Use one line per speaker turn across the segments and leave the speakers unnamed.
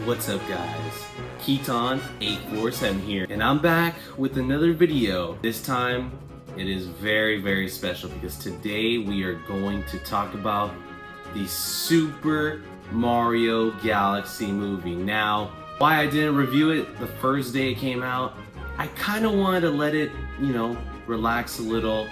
What's up guys? Keaton847 here, and I'm back with another video. This time it is very special because today we are going to talk about the Super Mario Galaxy movie. Now, why I didn't review it the first day it came out, I kind of wanted to let it, relax a little.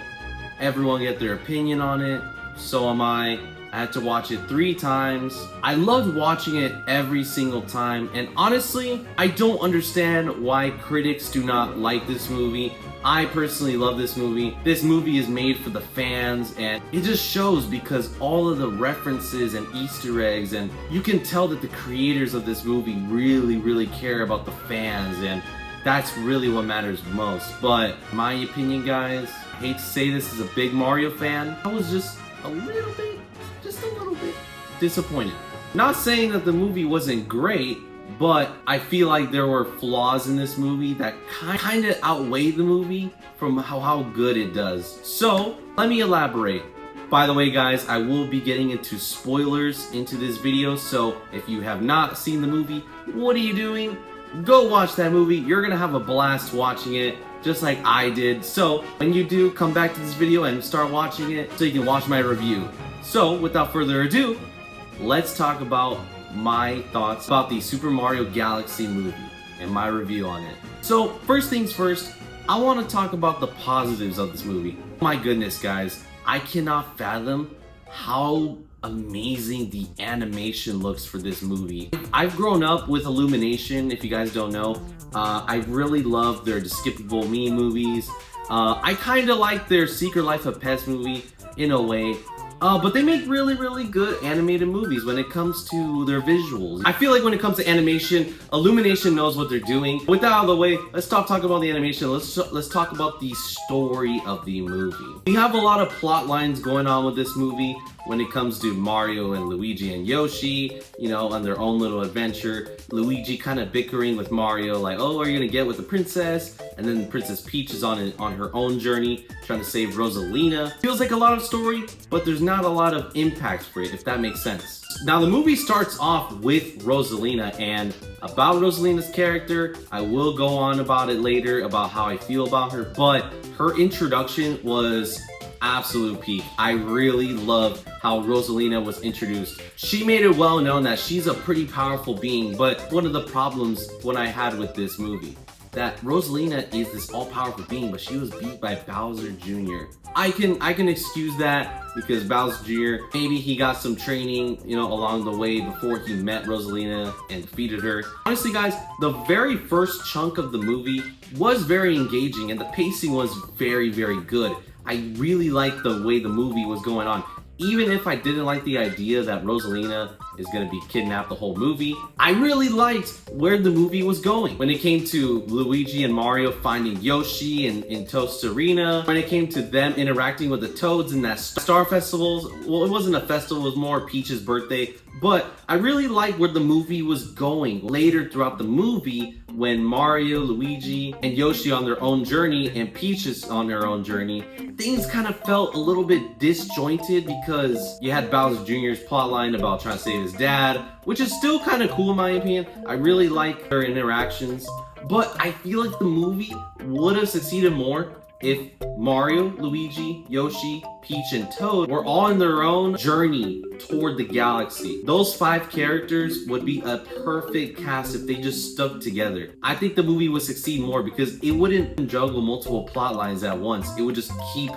Everyone get their opinion on it. So am I. I had to watch it 3 times. I loved watching it every single time, and honestly, I don't understand why critics do not like this movie. I personally love this movie. This movie is made for the fans, and it just shows because all of the references and Easter eggs, and you can tell that the creators of this movie really care about the fans, and that's really what matters most. But my opinion, guys, I hate to say this as a big Mario fan, I was just a little bit disappointed. Not saying that the movie wasn't great, but I feel like there were flaws in this movie that kind of outweigh the movie from how good it does. So let me elaborate. By the way guys, I will be getting into spoilers into this video, so if you have not seen the movie, what are you doing? Go watch that movie. You're gonna have a blast watching it, just like I did. So when you do, come back to this video and start watching it so you can watch my review. So without further ado, let's talk about my thoughts about the Super Mario Galaxy movie and my review on it. So first things first, I want to talk about the positives of this movie. My goodness guys, I cannot fathom how amazing the animation looks for this movie. I've grown up with Illumination, if you guys don't know. I really love their Despicable Me movies. I kind of like their Secret Life of Pets movie in a way. But they make really good animated movies when it comes to their visuals. I feel like when it comes to animation, Illumination knows what they're doing. With that out of the way, let's stop talking about the animation. Let's talk about the story of the movie. We have a lot of plot lines going on with this movie when it comes to Mario and Luigi and Yoshi, on their own little adventure. Luigi kind of bickering with Mario, like, oh, are you gonna get with the princess? And then Princess Peach is on her own journey, trying to save Rosalina. Feels like a lot of story, but there's not a lot of impact for it, if that makes sense. Now the movie starts off with Rosalina, and about Rosalina's character, I will go on about it later, about how I feel about her, but her introduction was absolute peak. I really love how Rosalina was introduced. She made it well known that she's a pretty powerful being, but one of the problems what I had with this movie, that Rosalina is this all-powerful being, but she was beat by Bowser Jr. I can excuse that because Bowser Jr., maybe he got some training, along the way before he met Rosalina and defeated her. Honestly guys, the very first chunk of the movie was very engaging and the pacing was very good. I really liked the way the movie was going on. Even if I didn't like the idea that Rosalina is gonna be kidnapped the whole movie, I really liked where the movie was going. When it came to Luigi and Mario finding Yoshi in Toast Arena, when it came to them interacting with the Toads in that Star Festival, well, it wasn't a festival, it was more Peach's birthday, but I really liked where the movie was going. Later throughout the movie, when Mario, Luigi, and Yoshi on their own journey, and Peach is on her own journey, things kind of felt a little bit disjointed because you had Bowser Jr.'s plotline about trying to save his dad, which is still kind of cool in my opinion. I really like their interactions, but I feel like the movie would have succeeded more if Mario, Luigi, Yoshi, Peach, and Toad were all in their own journey toward the galaxy. Those 5 characters would be a perfect cast if they just stuck together. I think the movie would succeed more because it wouldn't juggle multiple plot lines at once. It would just keep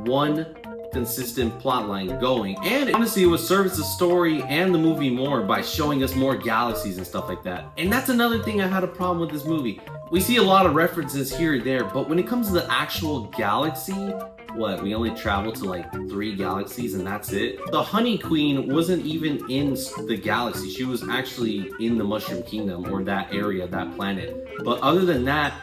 one consistent plot line going, and honestly it would service the story and the movie more by showing us more galaxies and stuff like that. And that's another thing I had a problem with this movie. We see a lot of references here and there, but when it comes to the actual galaxy, we only travel to like 3 galaxies and that's it. The Honey Queen wasn't even in the galaxy. She was actually in the Mushroom Kingdom, or that area, that planet. But other than that,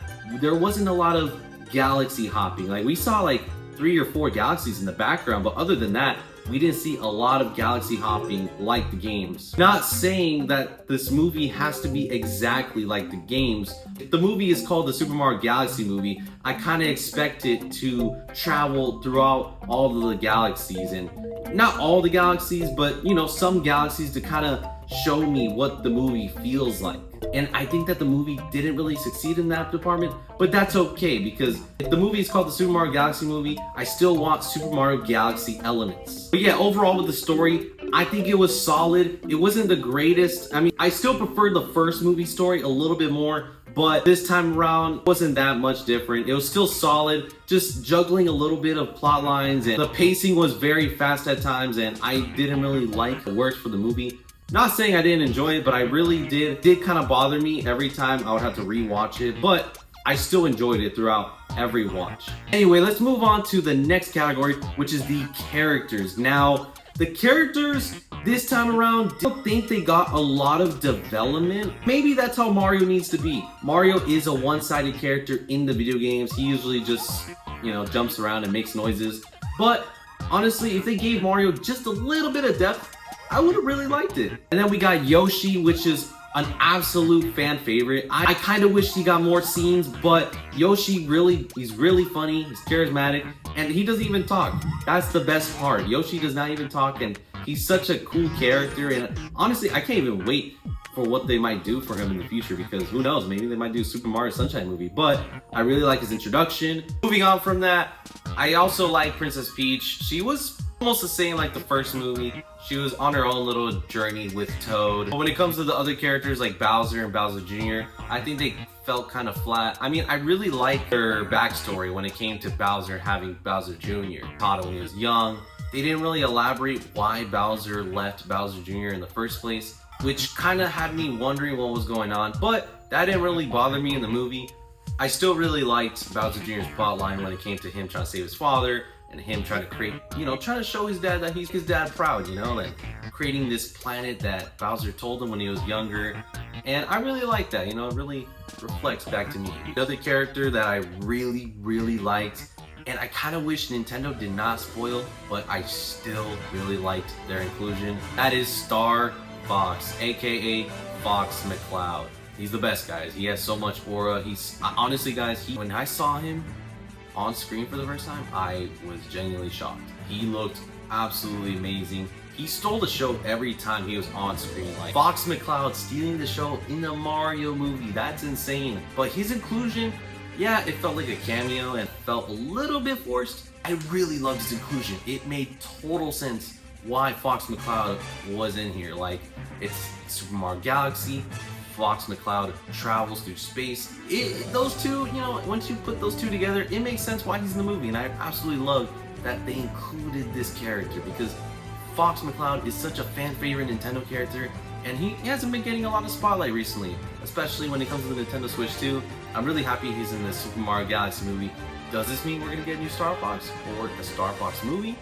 there wasn't a lot of galaxy hopping. Like we saw like 3 or 4 galaxies in the background, but other than that, we didn't see a lot of galaxy hopping like the games. Not saying that this movie has to be exactly like the games. If the movie is called the Super Mario Galaxy movie, I kind of expect it to travel throughout all of the galaxies, and not all the galaxies, but some galaxies to kind of show me what the movie feels like. And I think that the movie didn't really succeed in that department, but that's okay, because if the movie is called the Super Mario Galaxy movie, I still want Super Mario Galaxy elements. But yeah, overall with the story, I think it was solid. It wasn't the greatest. I mean, I still preferred the first movie story a little bit more, but this time around wasn't that much different. It was still solid, just juggling a little bit of plot lines, and the pacing was very fast at times, and I didn't really like the words for the movie. Not saying I didn't enjoy it, but I really did kind of bother me every time I would have to rewatch it, but I still enjoyed it throughout every watch. Anyway, let's move on to the next category, which is the characters. Now, the characters this time around, I don't think they got a lot of development. Maybe that's how Mario needs to be. Mario is a one-sided character in the video games. He usually just, jumps around and makes noises. But honestly, if they gave Mario just a little bit of depth, I would have really liked it. And then we got Yoshi, which is an absolute fan favorite. I kind of wish he got more scenes, but Yoshi he's really funny, he's charismatic, and he doesn't even talk. That's the best part. Yoshi does not even talk, and he's such a cool character, and honestly, I can't even wait for what they might do for him in the future, because who knows, maybe they might do a Super Mario Sunshine movie, but I really like his introduction. Moving on from that, I also like Princess Peach. She was almost the same like the first movie. She was on her own little journey with Toad. But when it comes to the other characters like Bowser and Bowser Jr., I think they felt kind of flat. I mean, I really like their backstory when it came to Bowser having Bowser Jr. taught him when he was young. They didn't really elaborate why Bowser left Bowser Jr. in the first place, which kind of had me wondering what was going on, but that didn't really bother me in the movie. I still really liked Bowser Jr.'s plotline when it came to him trying to save his father, and him trying to create, trying to show his dad that he's his dad proud, like creating this planet that Bowser told him when he was younger. And I really like that, it really reflects back to me. The other character that I really, really liked, and I kind of wish Nintendo did not spoil, but I still really liked their inclusion, that is Star Fox, aka Fox McCloud. He's the best, guys. He has so much aura. He's honestly, guys, when I saw him on screen for the first time, I was genuinely shocked. He looked absolutely amazing. He stole the show every time he was on screen. Like Fox McCloud stealing the show in the Mario movie, that's insane. But his inclusion, yeah, it felt like a cameo and felt a little bit forced. I really loved his inclusion. It made total sense why Fox McCloud was in here. Like, it's Super Mario Galaxy, Fox McCloud travels through space. Those two, once you put those two together, it makes sense why he's in the movie. And I absolutely love that they included this character, because Fox McCloud is such a fan favorite Nintendo character, and he hasn't been getting a lot of spotlight recently, especially when it comes to the Nintendo Switch 2. I'm really happy he's in this Super Mario Galaxy movie. Does this mean we're gonna get a new Star Fox or a Star Fox movie?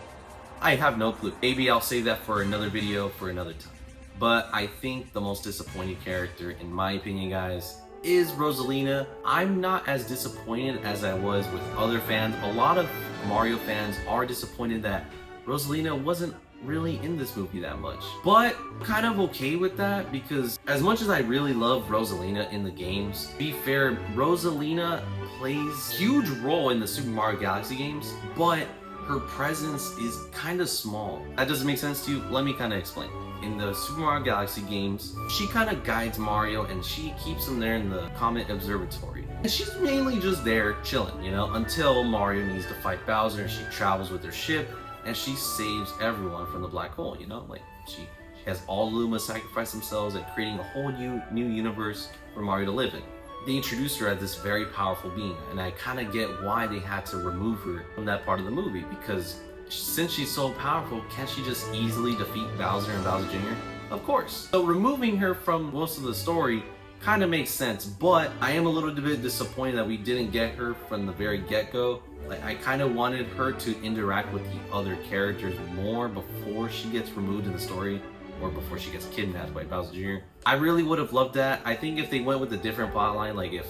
I have no clue. Maybe I'll save that for another video for another time. But I think the most disappointing character, in my opinion, guys, is Rosalina. I'm not as disappointed as I was with other fans. A lot of Mario fans are disappointed that Rosalina wasn't really in this movie that much. But I'm kind of okay with that, because as much as I really love Rosalina in the games, to be fair, Rosalina plays a huge role in the Super Mario Galaxy games, but her presence is kind of small. That doesn't make sense to you? Let me kind of explain. In the Super Mario Galaxy games, she kind of guides Mario, and she keeps him there in the Comet Observatory. And she's mainly just there chilling, until Mario needs to fight Bowser, and she travels with her ship, and she saves everyone from the black hole, like she has all Luma sacrifice themselves and creating a whole new universe for Mario to live in. They introduced her as this very powerful being, and I kind of get why they had to remove her from that part of the movie, because since she's so powerful, can't she just easily defeat Bowser and Bowser Jr.? Of course. So removing her from most of the story kind of makes sense, but I am a little bit disappointed that we didn't get her from the very get-go. Like, I kind of wanted her to interact with the other characters more before she gets removed in the story, or before she gets kidnapped by Bowser Jr. I really would have loved that. I think if they went with a different plotline, like if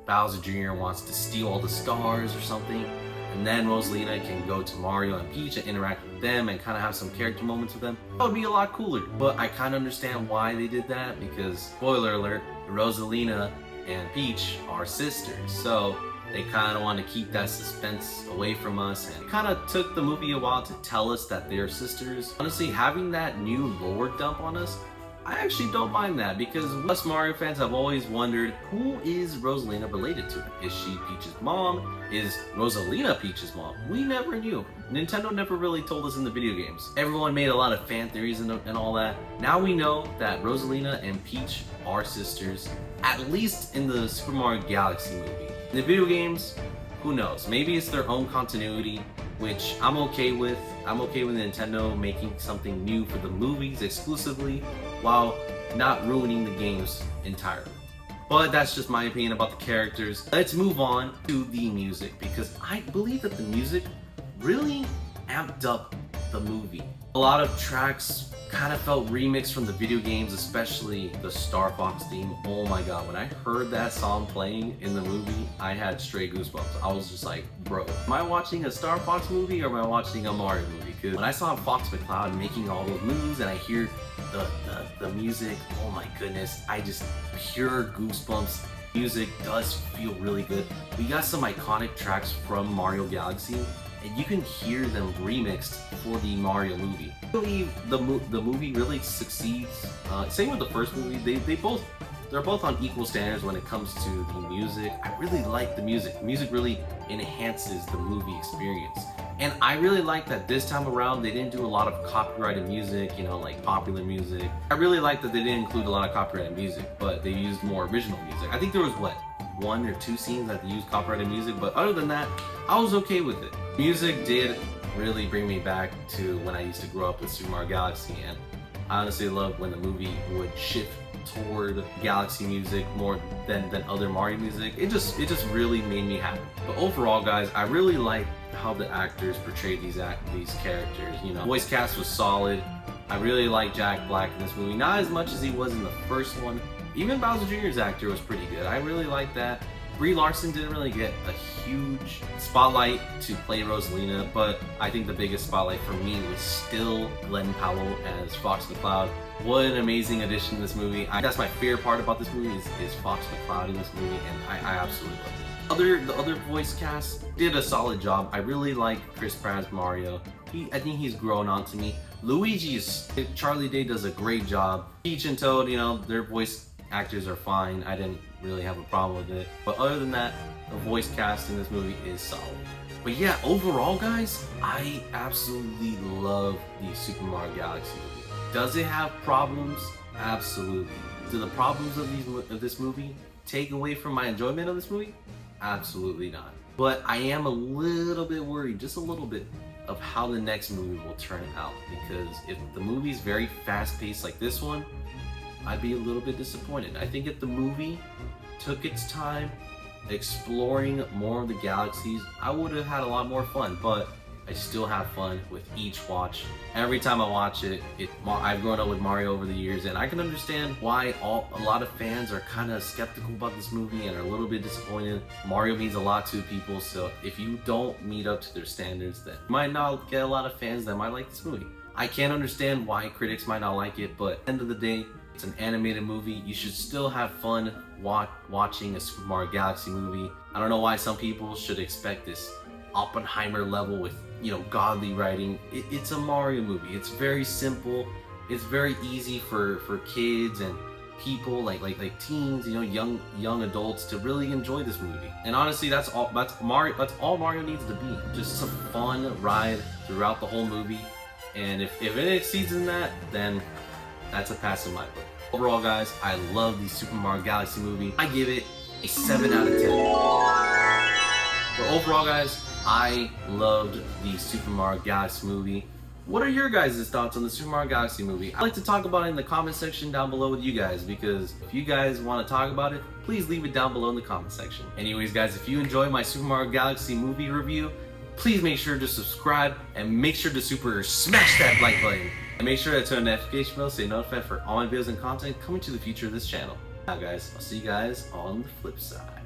Bowser Jr. wants to steal all the stars or something, and then Rosalina can go to Mario and Peach and interact with them and kind of have some character moments with them, that would be a lot cooler. But I kind of understand why they did that, because, spoiler alert, Rosalina and Peach are sisters. So they kind of want to keep that suspense away from us, and it kind of took the movie a while to tell us that they're sisters. Honestly, having that new lore dump on us, I actually don't mind that because us Mario fans have always wondered, who is Rosalina related to? Is she Peach's mom? Is Rosalina Peach's mom? We never knew. Nintendo never really told us in the video games. Everyone made a lot of fan theories and all that. Now we know that Rosalina and Peach are sisters, at least in the Super Mario Galaxy movie. In the video games, who knows? Maybe it's their own continuity, which I'm okay with. I'm okay with Nintendo making something new for the movies exclusively while not ruining the games entirely. But that's just my opinion about the characters. Let's move on to the music, because I believe that the music really amped up the movie. A lot of tracks kind of felt remixed from the video games, especially the Star Fox theme. Oh my god, when I heard that song playing in the movie, I had straight goosebumps. I was just like, bro, am I watching a Star Fox movie or am I watching a Mario movie? Because when I saw Fox McCloud making all those moves and I hear the music, oh my goodness, I just pure goosebumps. Music does feel really good. We got some iconic tracks from Mario Galaxy, and you can hear them remixed for the Mario movie. I believe the movie really succeeds. Same with the first movie. They're both on equal standards when it comes to the music. I really like the music. The music really enhances the movie experience. And I really like that this time around they didn't do a lot of copyrighted music, you know, like popular music. I really like that they didn't include a lot of copyrighted music, but they used more original music. I think there was, what, 1 or 2 scenes that they used copyrighted music, but other than that, I was okay with it. Music did really bring me back to when I used to grow up with Super Mario Galaxy, and I honestly loved when the movie would shift toward Galaxy music more than other Mario music. It just really made me happy. But overall, guys, I really like how the actors portrayed these characters. You know, voice cast was solid. I really like Jack Black in this movie, not as much as he was in the first one. Even Bowser Jr.'s actor was pretty good. I really like that. Brie Larson didn't really get a huge spotlight to play Rosalina, but I think the biggest spotlight for me was still Glenn Powell as Fox McCloud. What an amazing addition to this movie. That's my favorite part about this movie is Fox McCloud in this movie, and I absolutely love it. The other voice cast did a solid job. I really like Chris Pratt's Mario. I think he's grown on to me. Charlie Day does a great job. Peach and Toad, you know, their voice actors are fine. I didn't really have a problem with it. But other than that, the voice cast in this movie is solid. But yeah, overall, guys, I absolutely love the Super Mario Galaxy movie. Does it have problems? Absolutely. Do the problems of this movie take away from my enjoyment of this movie? Absolutely not. But I am a little bit worried, just a little bit, of how the next movie will turn out. Because if the movie's very fast-paced like this one, I'd be a little bit disappointed. I think if the movie took its time exploring more of the galaxies, I would have had a lot more fun. But I still have fun with each watch. Every time I watch it, I've grown up with Mario over the years, and I can understand why a lot of fans are kind of skeptical about this movie and are a little bit disappointed. Mario means a lot to people, so if you don't meet up to their standards, then you might not get a lot of fans that might like this movie. I can't understand why critics might not like it, but at the end of the day, it's an animated movie. You should still have fun watching a Super Mario Galaxy movie. I don't know why some people should expect this Oppenheimer level with, you know, godly writing. It's a Mario movie. It's very simple. It's very easy for kids and people like teens, you know, young adults to really enjoy this movie. And honestly, that's all Mario needs to be. Just a fun ride throughout the whole movie. And if it exceeds in that, then that's a pass in my book. Overall, guys, I love the Super Mario Galaxy movie. I give it a 7 out of 10. But overall, guys, I loved the Super Mario Galaxy movie. What are your guys' thoughts on the Super Mario Galaxy movie? I'd like to talk about it in the comment section down below with you guys, because if you guys want to talk about it, please leave it down below in the comment section. Anyways, guys, if you enjoy my Super Mario Galaxy movie review, please make sure to subscribe and make sure to smash that like button. And make sure to turn the notification bell so you're notified for all my videos and content coming to the future of this channel. Now guys, I'll see you guys on the flip side.